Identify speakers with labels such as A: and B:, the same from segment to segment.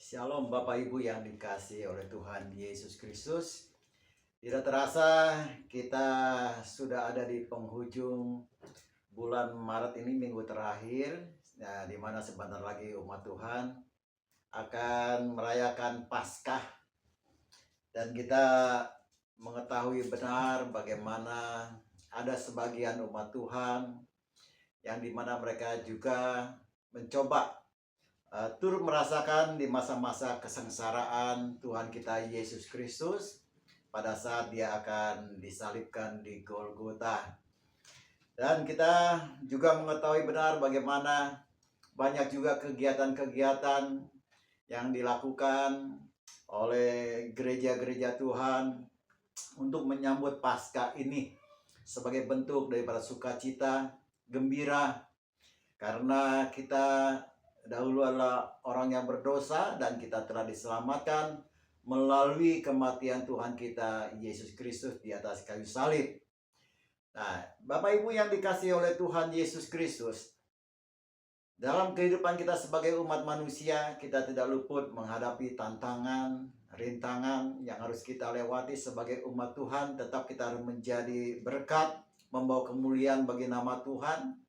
A: Shalom Bapak Ibu yang dikasihi oleh Tuhan Yesus Kristus. Tidak terasa kita sudah ada di penghujung bulan Maret ini, minggu terakhir, di mana sebentar lagi umat Tuhan akan merayakan Paskah. Dan kita mengetahui benar bagaimana ada sebagian umat Tuhan yang dimana mereka juga mencoba turut merasakan di masa-masa kesengsaraan Tuhan kita Yesus Kristus pada saat dia akan disalibkan di Golgota. Dan kita juga mengetahui benar bagaimana banyak juga kegiatan-kegiatan yang dilakukan oleh gereja-gereja Tuhan untuk menyambut Paskah ini sebagai bentuk daripada sukacita, gembira, karena kita dahulu adalah orang yang berdosa dan kita telah diselamatkan melalui kematian Tuhan kita Yesus Kristus di atas kayu salib. Nah, Bapak Ibu yang dikasihi oleh Tuhan Yesus Kristus, dalam kehidupan kita sebagai umat manusia, kita tidak luput menghadapi tantangan, rintangan yang harus kita lewati sebagai umat Tuhan. Tetap kita harus menjadi berkat, membawa kemuliaan bagi nama Tuhan.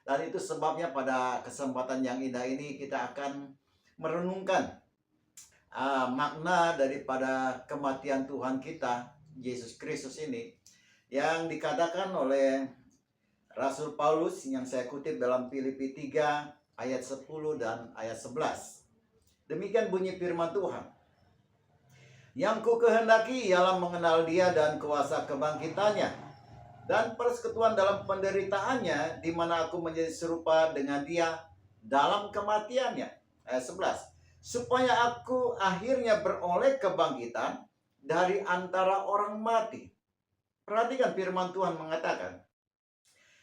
A: Dan itu sebabnya pada kesempatan yang indah ini kita akan merenungkan makna daripada kematian Tuhan kita, Yesus Kristus ini, yang dikatakan oleh Rasul Paulus yang saya kutip dalam Filipi 3 ayat 10 dan ayat 11. Demikian bunyi firman Tuhan. Yang ku kehendaki ialah mengenal Dia dan kuasa kebangkitannya, dan persekutuan dalam penderitaannya, di mana aku menjadi serupa dengan Dia dalam kematiannya. Ayat 11. Supaya aku akhirnya beroleh kebangkitan dari antara orang mati. Perhatikan firman Tuhan mengatakan,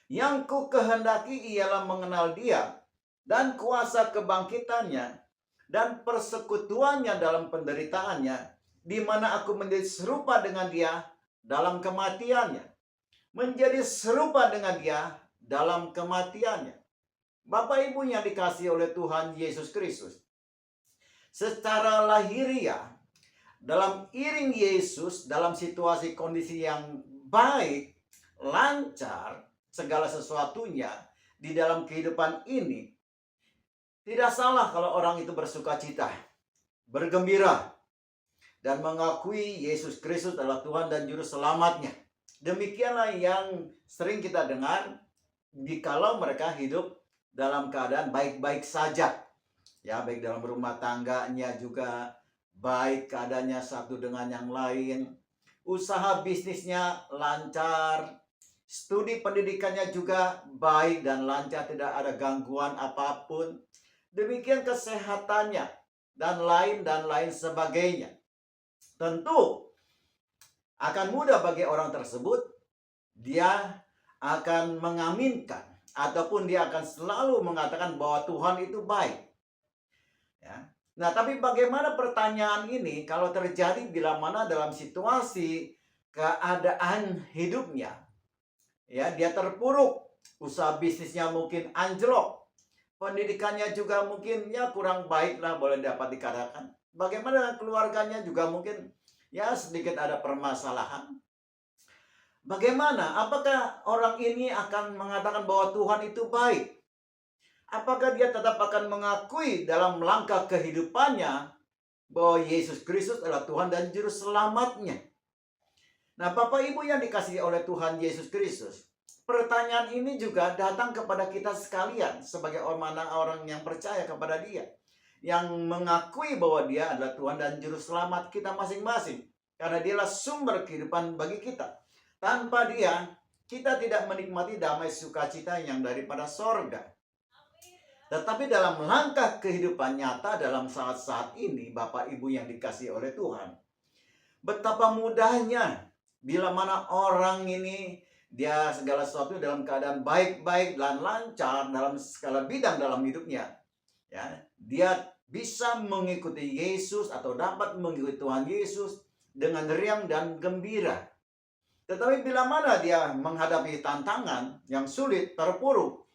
A: yang ku kehendaki ialah mengenal Dia dan kuasa kebangkitannya dan persekutuannya dalam penderitaannya, di mana aku menjadi serupa dengan Dia dalam kematiannya. Menjadi serupa dengan Dia dalam kematiannya. Bapak Ibu yang dikasihi oleh Tuhan Yesus Kristus, secara lahiriah, dalam iring Yesus, dalam situasi kondisi yang baik, lancar, segala sesuatunya di dalam kehidupan ini, tidak salah kalau orang itu bersuka cita, bergembira, dan mengakui Yesus Kristus adalah Tuhan dan Juru Selamatnya. Demikianlah yang sering kita dengar jikalau mereka hidup dalam keadaan baik-baik saja. Ya, baik dalam rumah tangganya juga baik keadaannya satu dengan yang lain. Usaha bisnisnya lancar. Studi pendidikannya juga baik dan lancar, tidak ada gangguan apapun. Demikian kesehatannya dan lain sebagainya. Tentu akan mudah bagi orang tersebut, dia akan mengaminkan ataupun dia akan selalu mengatakan bahwa Tuhan itu baik. Ya. Nah, tapi bagaimana pertanyaan ini kalau terjadi bila mana dalam situasi keadaan hidupnya, ya, dia terpuruk, usaha bisnisnya mungkin anjlok, pendidikannya juga mungkin ya kurang baik lah boleh dapat dikatakan. Bagaimana dengan keluarganya juga mungkin ya sedikit ada permasalahan. Bagaimana? Apakah orang ini akan mengatakan bahwa Tuhan itu baik? Apakah dia tetap akan mengakui dalam langkah kehidupannya bahwa Yesus Kristus adalah Tuhan dan Juru Selamatnya? Nah, Bapak Ibu yang dikasihi oleh Tuhan Yesus Kristus, pertanyaan ini juga datang kepada kita sekalian sebagai orang yang percaya kepada Dia, yang mengakui bahwa Dia adalah Tuhan dan Juru Selamat kita masing-masing, karena Dialah sumber kehidupan bagi kita. Tanpa Dia, kita tidak menikmati damai sukacita yang daripada sorga. Tetapi dalam langkah kehidupan nyata dalam saat-saat ini, Bapak Ibu yang dikasihi oleh Tuhan, betapa mudahnya bila mana orang ini dia segala sesuatu dalam keadaan baik-baik dan lancar dalam segala bidang dalam hidupnya, ya, dia bisa mengikuti Yesus atau dapat mengikuti Tuhan Yesus dengan riang dan gembira. Tetapi bila mana dia menghadapi tantangan yang sulit, terpuruk,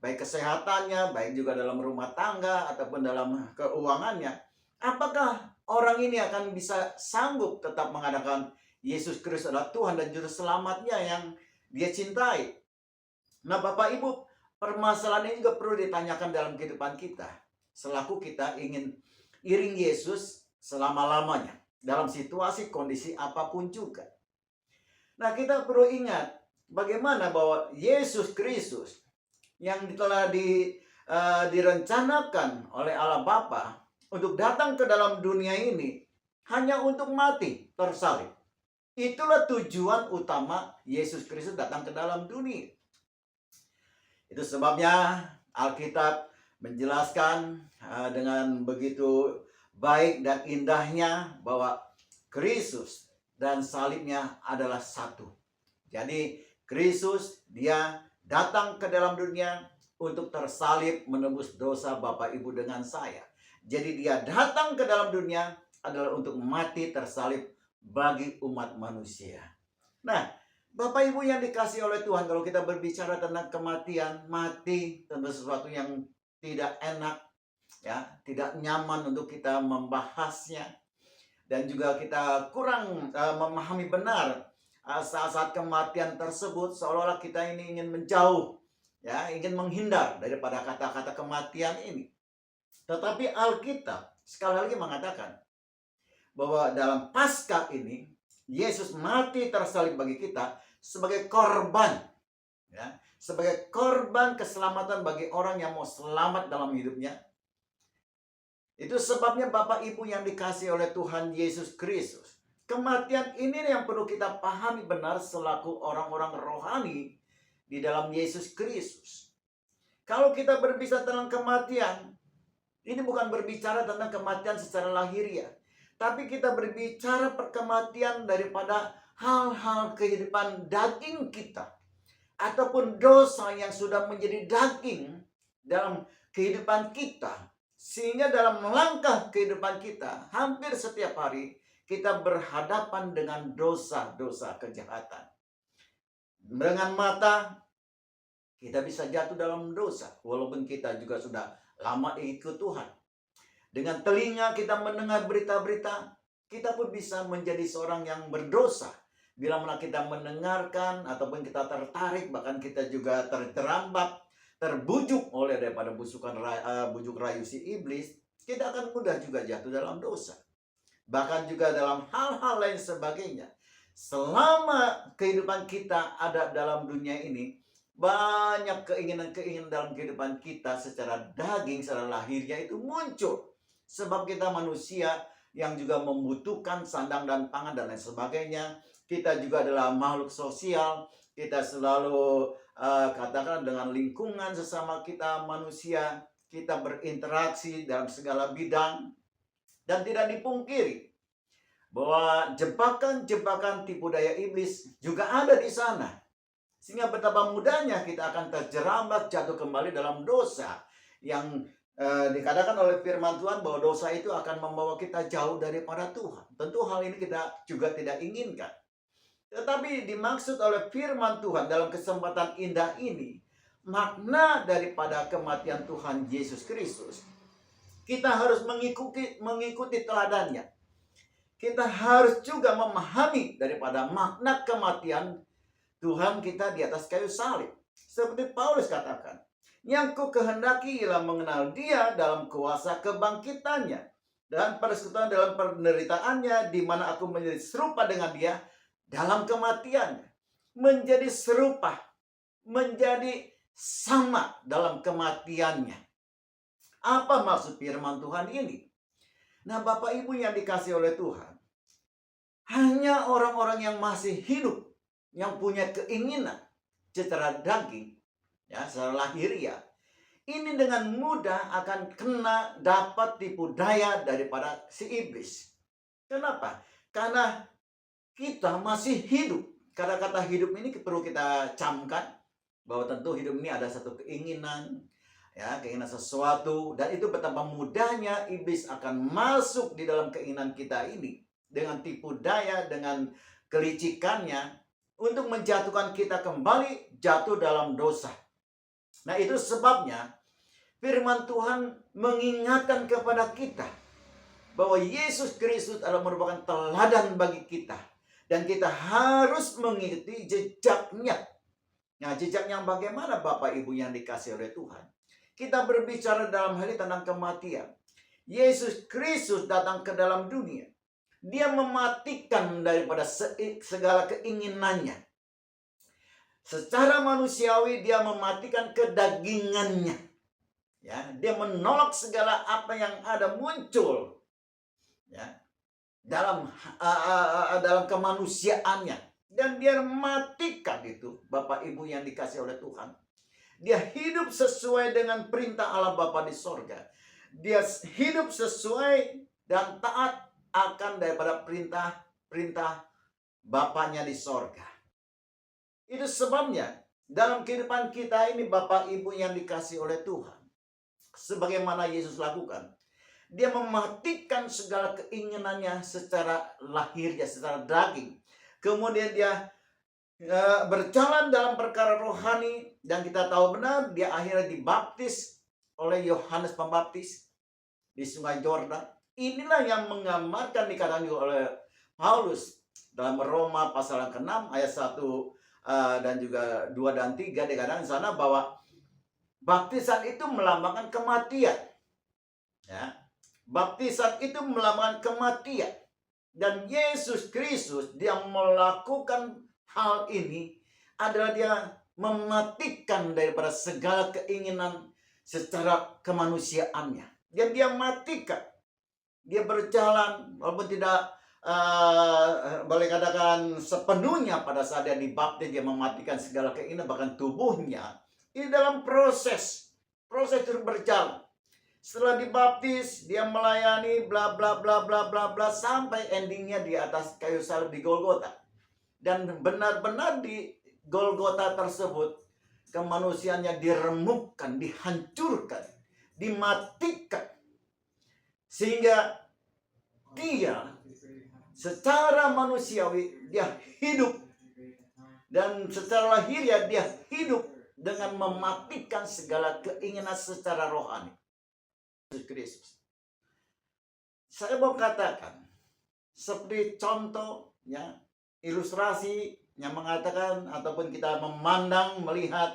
A: baik kesehatannya, baik juga dalam rumah tangga ataupun dalam keuangannya, Apakah orang ini akan bisa sanggup tetap mengatakan Yesus Kristus adalah Tuhan dan Juru Selamatnya yang dia cintai? Nah, Bapak Ibu, permasalahan ini juga perlu ditanyakan dalam kehidupan kita. Selaku kita ingin iring Yesus selama-lamanya, dalam situasi kondisi apapun juga. Nah, kita perlu ingat bagaimana bahwa Yesus Kristus yang telah direncanakan oleh Allah Bapa untuk datang ke dalam dunia ini hanya untuk mati tersalib. Itulah tujuan utama Yesus Kristus datang ke dalam dunia. Itu sebabnya Alkitab menjelaskan dengan begitu baik dan indahnya bahwa Kristus dan salibnya adalah satu. Jadi Kristus dia datang ke dalam dunia untuk tersalib menebus dosa Bapak Ibu dengan saya. Jadi dia datang ke dalam dunia adalah untuk mati tersalib bagi umat manusia. Nah, Bapak Ibu yang dikasihi oleh Tuhan, kalau kita berbicara tentang kematian, mati tentu sesuatu yang tidak enak, ya, tidak nyaman untuk kita membahasnya, dan juga kita kurang memahami benar saat-saat kematian tersebut, seolah-olah kita ini ingin menjauh, ya, ingin menghindar daripada kata-kata kematian ini. Tetapi Alkitab sekali lagi mengatakan bahwa dalam Paskah ini Yesus mati tersalib bagi kita sebagai korban, ya, sebagai korban keselamatan bagi orang yang mau selamat dalam hidupnya. Itu sebabnya Bapak Ibu yang dikasihi oleh Tuhan Yesus Kristus, kematian ini yang perlu kita pahami benar selaku orang-orang rohani di dalam Yesus Kristus. Kalau kita berbicara tentang kematian, ini bukan berbicara tentang kematian secara lahiriah, tapi kita berbicara kematian daripada hal-hal kehidupan daging kita, ataupun dosa yang sudah menjadi daging dalam kehidupan kita. Sehingga dalam langkah kehidupan kita, hampir setiap hari kita berhadapan dengan dosa-dosa kejahatan. Dengan mata, kita bisa jatuh dalam dosa, walaupun kita juga sudah lama ikut Tuhan. Dengan telinga kita mendengar berita-berita, kita pun bisa menjadi seorang yang berdosa. Bila mana kita mendengarkan ataupun kita tertarik, bahkan kita juga terjerambab, terbujuk oleh daripada bujuk rayu si iblis, kita akan mudah juga jatuh dalam dosa. Bahkan juga dalam hal-hal lain sebagainya. Selama kehidupan kita ada dalam dunia ini, banyak keinginan-keinginan dalam kehidupan kita secara daging, secara lahirnya itu muncul. Sebab kita manusia yang juga membutuhkan sandang dan pangan dan lain sebagainya. Kita juga adalah makhluk sosial. Kita selalu katakan dengan lingkungan sesama kita manusia. Kita berinteraksi dalam segala bidang. Dan tidak dipungkiri bahwa jebakan-jebakan tipu daya iblis juga ada di sana. Sehingga betapa mudahnya kita akan terjerambab jatuh kembali dalam dosa yang dikatakan oleh firman Tuhan bahwa dosa itu akan membawa kita jauh daripada Tuhan. Tentu hal ini kita juga tidak inginkan. Tetapi dimaksud oleh firman Tuhan dalam kesempatan indah ini, makna daripada kematian Tuhan Yesus Kristus, kita harus mengikuti teladannya. Kita harus juga memahami daripada makna kematian Tuhan kita di atas kayu salib. Seperti Paulus katakan, yang ku kehendaki ialah mengenal dia dalam kuasa kebangkitannya dan persekutuan dalam penderitaannya, di mana aku menjadi serupa dengan dia dalam kematiannya. Menjadi serupa, menjadi sama dalam kematiannya. Apa maksud firman Tuhan ini? Nah, Bapak Ibu yang dikasihi oleh Tuhan, hanya orang-orang yang masih hidup, yang punya keinginan secara daging, ya, secara lahiriah, ini dengan mudah akan kena dapat tipu daya daripada si iblis. Kenapa? Karena kita masih hidup. Kata-kata hidup ini perlu kita camkan bahwa tentu hidup ini ada satu keinginan, ya, keinginan sesuatu, dan itu betapa mudahnya iblis akan masuk di dalam keinginan kita ini dengan tipu daya, dengan kelicikannya untuk menjatuhkan kita kembali jatuh dalam dosa. Nah, itu sebabnya firman Tuhan mengingatkan kepada kita bahwa Yesus Kristus adalah merupakan teladan bagi kita. Dan kita harus mengikuti jejaknya. Nah, jejaknya bagaimana Bapak Ibu yang dikasih oleh Tuhan? Kita berbicara dalam hal ini tentang kematian. Yesus Kristus datang ke dalam dunia. Dia mematikan daripada segala keinginannya. Secara manusiawi dia mematikan kedagingannya. Ya, dia menolak segala apa yang ada muncul, ya, dalam kemanusiaannya, dan dia matikan itu, Bapak Ibu yang dikasih oleh Tuhan. Dia hidup sesuai dengan perintah Allah Bapa di sorga. Dia hidup sesuai dan taat akan daripada perintah Bapaknya di sorga. Itu sebabnya dalam kehidupan kita ini, Bapak Ibu yang dikasih oleh Tuhan, sebagaimana Yesus lakukan, dia mematikan segala keinginannya secara lahirnya, secara daging. Kemudian dia berjalan dalam perkara rohani, dan kita tahu benar dia akhirnya dibaptis oleh Yohanes Pembaptis di Sungai Yordan. Inilah yang menggambarkan, dikatakan oleh Paulus dalam Roma pasal yang ke-6 ayat 1 dan juga 2 dan 3, dikatakan di sana bahwa baptisan itu melambangkan kematian. Ya. Baptisan itu melambangkan kematian. Dan Yesus Kristus dia melakukan hal ini adalah dia mematikan daripada segala keinginan secara kemanusiaannya. Dan dia matikan. Dia berjalan walaupun tidak boleh katakan sepenuhnya pada saat dia dibaptis, dia mematikan segala keinginan bahkan tubuhnya. Ini dalam proses terus berjalan. Setelah dibaptis, dia melayani bla bla bla bla bla bla sampai endingnya di atas kayu salib di Golgota. Dan benar-benar di Golgota tersebut kemanusiaannya diremukkan, dihancurkan, dimatikan. Sehingga dia secara manusiawi dia hidup, dan secara lahiriah dia hidup dengan mematikan segala keinginan secara rohani. Yesus Kristus. Saya mau katakan seperti contoh, ya, ilustrasi yang mengatakan ataupun kita memandang, melihat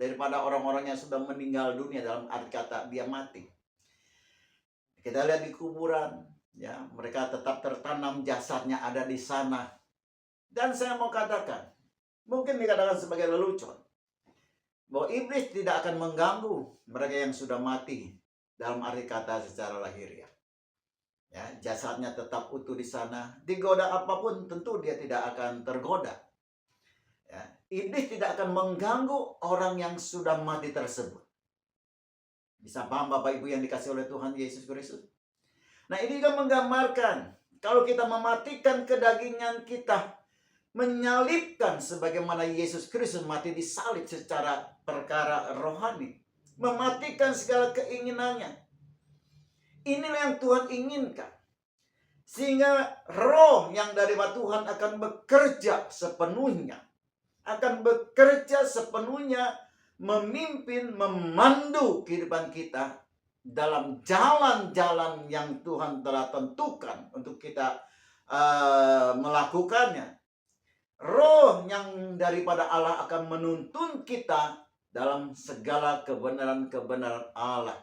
A: daripada orang-orang yang sudah meninggal dunia, dalam arti kata dia mati. Kita lihat di kuburan, ya, mereka tetap tertanam, jasadnya ada di sana. Dan saya mau katakan, mungkin dikatakan sebagai lelucon, bahwa iblis tidak akan mengganggu mereka yang sudah mati dalam arti kata secara lahiriah. Ya, jasadnya tetap utuh di sana. Digoda apapun tentu dia tidak akan tergoda. Ya, iblis tidak akan mengganggu orang yang sudah mati tersebut. Bisa paham Bapak Ibu yang dikasih oleh Tuhan Yesus Kristus? Nah, ini juga menggambarkan kalau kita mematikan kedagingan kita, menyalibkan sebagaimana Yesus Kristus mati disalib secara perkara rohani, mematikan segala keinginannya. Inilah yang Tuhan inginkan. Sehingga roh yang dari Tuhan akan bekerja sepenuhnya. Akan bekerja sepenuhnya, memimpin, memandu kehidupan kita dalam jalan-jalan yang Tuhan telah tentukan untuk kita melakukannya. Roh yang daripada Allah akan menuntun kita dalam segala kebenaran-kebenaran Allah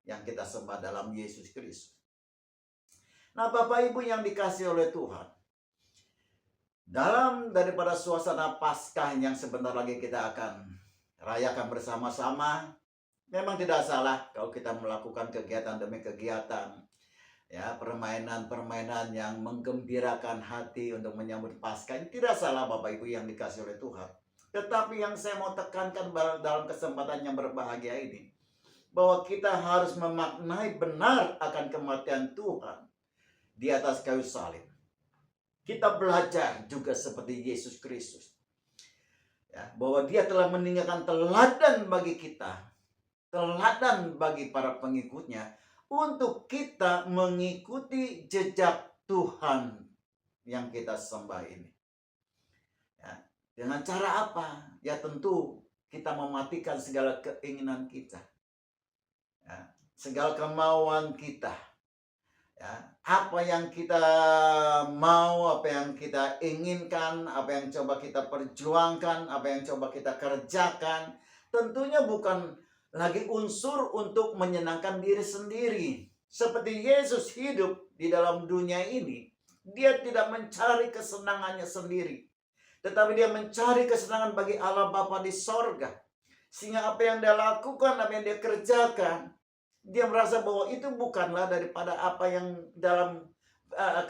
A: yang kita sembah dalam Yesus Kristus. Nah, Bapak Ibu yang dikasih oleh Tuhan, dalam daripada suasana Paskah yang sebentar lagi kita akan rayakan bersama-sama, memang tidak salah kalau kita melakukan kegiatan demi kegiatan, ya, permainan-permainan yang menggembirakan hati untuk menyambut Paskah. Ini tidak salah Bapak Ibu yang dikasih oleh Tuhan. Tetapi yang saya mau tekankan dalam kesempatan yang berbahagia ini, bahwa kita harus memaknai benar akan kematian Tuhan di atas kayu salib. Kita belajar juga seperti Yesus Kristus, ya, bahwa dia telah meninggalkan teladan bagi kita, teladan bagi para pengikutnya, untuk kita mengikuti jejak Tuhan yang kita sembah ini. Ya, dengan cara apa? Ya tentu kita mematikan segala keinginan kita, ya, segala kemauan kita. Ya, apa yang kita mau, apa yang kita inginkan, apa yang coba kita perjuangkan, apa yang coba kita kerjakan, tentunya bukan lagi unsur untuk menyenangkan diri sendiri. Seperti Yesus hidup di dalam dunia ini, dia tidak mencari kesenangannya sendiri, tetapi dia mencari kesenangan bagi Allah Bapa di sorga. Sehingga apa yang dia lakukan, apa yang dia kerjakan, dia merasa bahwa itu bukanlah daripada apa yang dalam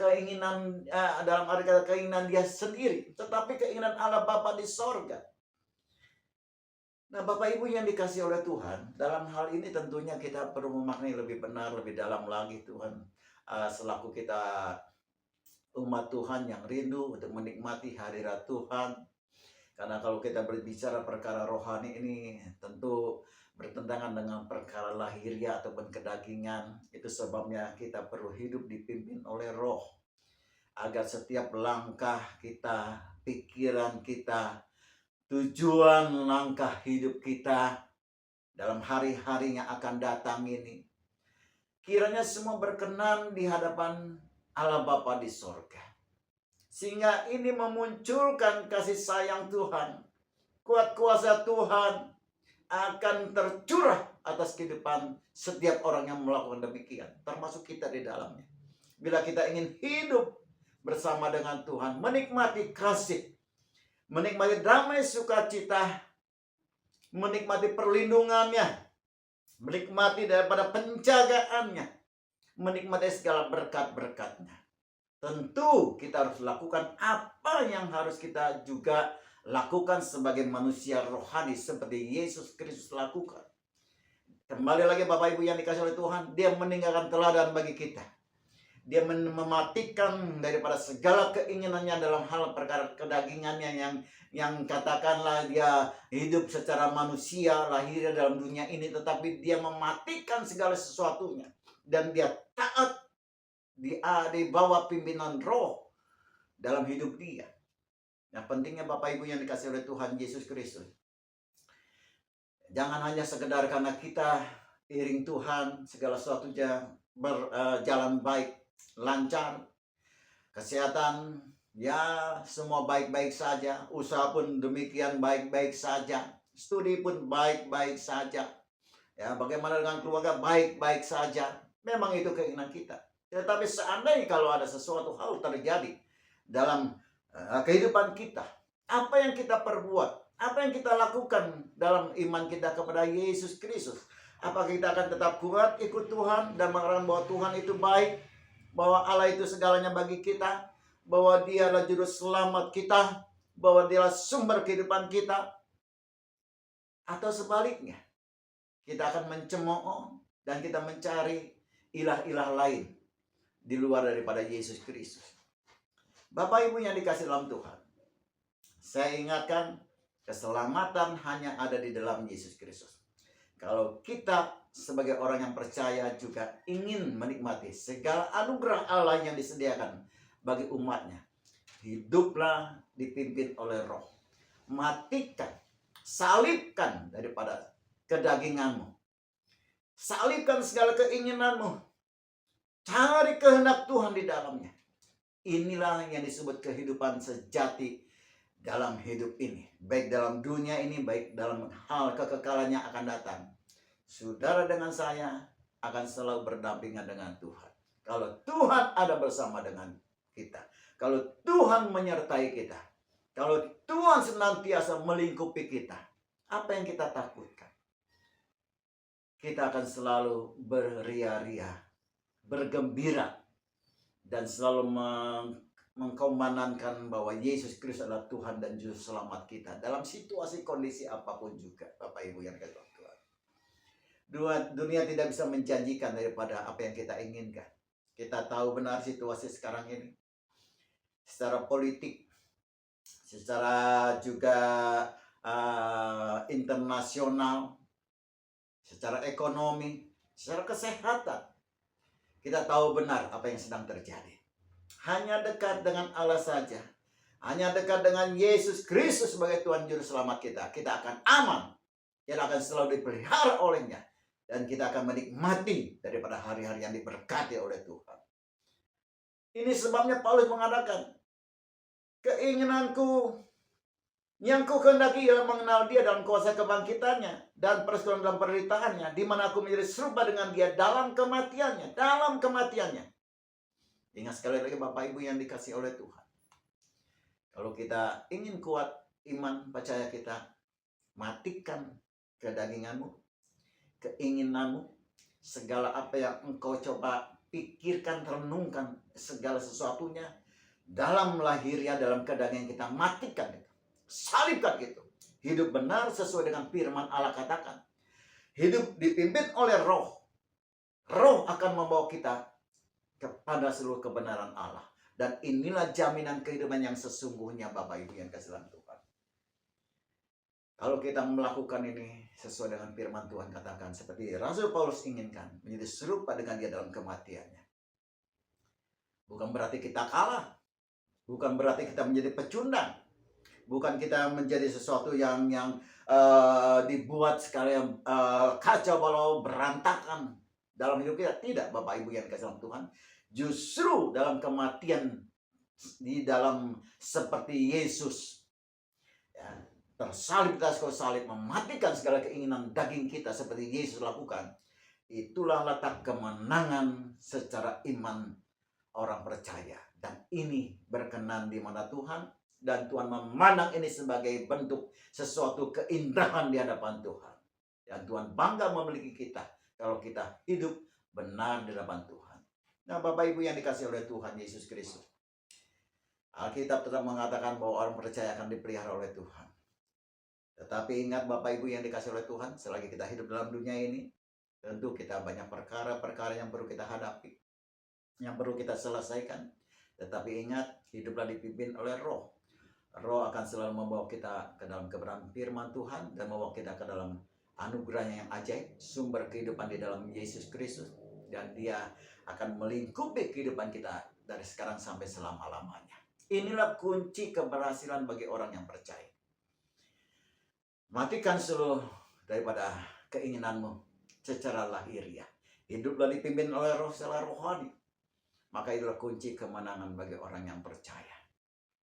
A: keinginan, dalam arti kata keinginan dia sendiri, tetapi keinginan Allah Bapa di sorga. Nah, Bapak Ibu yang dikasih oleh Tuhan, dalam hal ini tentunya kita perlu memaknai lebih benar, lebih dalam lagi Tuhan. Selaku kita umat Tuhan yang rindu untuk menikmati hadirat Tuhan. Karena kalau kita berbicara perkara rohani ini tentu bertentangan dengan perkara lahiriah ataupun kedagingan. Itu sebabnya kita perlu hidup dipimpin oleh roh. Agar setiap langkah kita, pikiran kita, tujuan langkah hidup kita dalam hari-hari yang akan datang ini, kiranya semua berkenan di hadapan Allah Bapa di sorga. Sehingga ini memunculkan kasih sayang Tuhan, kuat kuasa Tuhan akan tercurah atas kehidupan setiap orang yang melakukan demikian, termasuk kita di dalamnya. Bila kita ingin hidup bersama dengan Tuhan, menikmati kasih, menikmati damai sukacita, menikmati perlindungannya, menikmati daripada penjagaannya, menikmati segala berkat-berkatnya. Tentu kita harus lakukan apa yang harus kita juga lakukan sebagai manusia rohani seperti Yesus Kristus lakukan. Kembali lagi Bapak Ibu yang dikasih oleh Tuhan, dia meninggalkan teladan bagi kita. Dia mematikan daripada segala keinginannya dalam hal perkara kedagingannya yang katakanlah dia hidup secara manusia, lahir dalam dunia ini, tetapi dia mematikan segala sesuatunya dan dia taat di bawah pimpinan roh dalam hidup dia. Yang pentingnya Bapak Ibu yang dikasih oleh Tuhan Yesus Kristus, jangan hanya sekedar karena kita iring Tuhan segala sesuatunya berjalan baik, lancar, kesehatan ya semua baik-baik saja, usaha pun demikian baik-baik saja, studi pun baik-baik saja, ya bagaimana dengan keluarga baik-baik saja. Memang itu keinginan kita. Tetapi seandainya kalau ada sesuatu hal terjadi dalam kehidupan kita, apa yang kita perbuat, apa yang kita lakukan dalam iman kita kepada Yesus Kristus, apakah kita akan tetap kuat ikut Tuhan dan mengatakan bahwa Tuhan itu baik, bahwa Allah itu segalanya bagi kita, bahwa Dia adalah juru selamat kita, bahwa Dia adalah sumber kehidupan kita, atau sebaliknya kita akan mencemooh dan kita mencari ilah-ilah lain di luar daripada Yesus Kristus. Bapak Ibu yang dikasih dalam Tuhan, saya ingatkan keselamatan hanya ada di dalam Yesus Kristus. Kalau kita sebagai orang yang percaya juga ingin menikmati segala anugerah Allah yang disediakan bagi umatnya, hiduplah dipimpin oleh roh. Matikan, salibkan daripada kedaginganmu. Salibkan segala keinginanmu. Cari kehendak Tuhan di dalamnya. Inilah yang disebut kehidupan sejati dalam hidup ini. Baik dalam dunia ini, baik dalam hal kekekalannya akan datang. Saudara dengan saya akan selalu berdampingan dengan Tuhan. Kalau Tuhan ada bersama dengan kita. Kalau Tuhan menyertai kita. Kalau Tuhan senantiasa melingkupi kita. Apa yang kita takutkan? Kita akan selalu beria-ria, bergembira, dan selalu mengkomandankan bahwa Yesus Kristus adalah Tuhan dan Juru Selamat kita dalam situasi kondisi apapun juga. Bapak Ibu yang dikasihi Tuhan, dunia tidak bisa menjanjikan daripada apa yang kita inginkan. Kita tahu benar situasi sekarang ini, secara politik, secara juga internasional, secara ekonomi, secara kesehatan. Kita tahu benar apa yang sedang terjadi. Hanya dekat dengan Allah saja, hanya dekat dengan Yesus Kristus sebagai Tuhan Juru Selamat kita, kita akan aman. Kita akan selalu dipelihara olehnya. Dan kita akan menikmati daripada hari-hari yang diberkati oleh Tuhan. Ini sebabnya Paulus mengatakan, keinginanku yang ku kehendaki ialah mengenal dia dalam kuasa kebangkitannya dan persekutuan dalam penderitaannya, di mana aku menjadi serupa dengan dia dalam kematiannya. Dalam kematiannya. Ingat sekali lagi Bapak Ibu yang dikasih oleh Tuhan. Kalau kita ingin kuat iman percaya kita, matikan kedaginganmu, keinginanmu, segala apa yang engkau coba pikirkan, renungkan, segala sesuatunya dalam lahiriah, dalam kedagingan kita, matikan itu. Salibkan itu. Hidup benar sesuai dengan firman Allah katakan. Hidup dipimpin oleh roh. Roh akan membawa kita kepada seluruh kebenaran Allah. Dan inilah jaminan kehidupan yang sesungguhnya Bapak Ibu yang kasih dalam Tuhan. Kalau kita melakukan ini sesuai dengan firman Tuhan katakan, seperti Rasul Paulus inginkan, menjadi serupa dengan dia dalam kematiannya. Bukan berarti kita kalah. Bukan berarti kita menjadi pecundang. Bukan kita menjadi sesuatu yang dibuat sekalian kacau balau, berantakan dalam hidup kita. Tidak, Bapak Ibu yang dikasihi Tuhan. Justru dalam kematian, di dalam seperti Yesus, ya, tersalib di atas kayu salib, mematikan segala keinginan daging kita seperti Yesus lakukan. Itulah letak kemenangan secara iman orang percaya. Dan ini berkenan di mana Tuhan. Dan Tuhan memandang ini sebagai bentuk sesuatu keindahan di hadapan Tuhan. Dan Tuhan bangga memiliki kita kalau kita hidup benar di hadapan Tuhan. Nah, Bapak Ibu yang dikasih oleh Tuhan Yesus Kristus, Alkitab tetap mengatakan bahwa orang percaya akan dipelihara oleh Tuhan. Tetapi ingat Bapak Ibu yang dikasih oleh Tuhan, selagi kita hidup dalam dunia ini, tentu kita banyak perkara-perkara yang perlu kita hadapi, yang perlu kita selesaikan. Tetapi ingat, hiduplah dipimpin oleh Roh. Roh akan selalu membawa kita ke dalam kebenaran firman Tuhan dan membawa kita ke dalam anugerahnya yang ajaib, sumber kehidupan di dalam Yesus Kristus, dan dia akan melingkupi kehidupan kita dari sekarang sampai selama-lamanya. Inilah kunci keberhasilan bagi orang yang percaya. Matikan seluruh daripada keinginanmu secara lahiriah. Hiduplah dipimpin oleh Roh secara rohani. Maka itulah kunci kemenangan bagi orang yang percaya.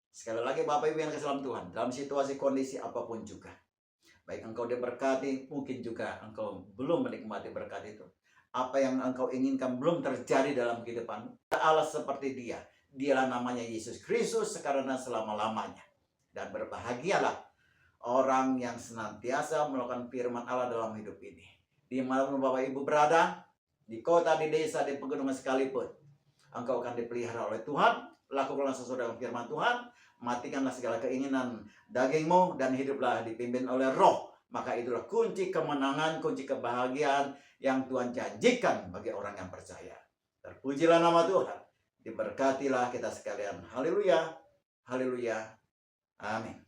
A: Sekali lagi Bapak Ibu yang kasih dalam Tuhan, dalam situasi kondisi apapun juga, baik engkau diberkati, mungkin juga engkau belum menikmati berkat itu. Apa yang engkau inginkan belum terjadi dalam kehidupanmu. Allah seperti dia. Dialah namanya Yesus Kristus sekarang dan selama-lamanya. Dan berbahagialah orang yang senantiasa melakukan firman Allah dalam hidup ini. Dimanapun Bapak Ibu berada, di kota, di desa, di pegunungan sekalipun, engkau akan dipelihara oleh Tuhan. Lakukanlah sesuai dengan firman Tuhan. Matikanlah segala keinginan dagingmu dan hiduplah dipimpin oleh Roh. Maka itulah kunci kemenangan, kunci kebahagiaan yang Tuhan janjikan bagi orang yang percaya. Terpujilah nama Tuhan. Diberkatilah kita sekalian. Haleluya. Haleluya. Amin.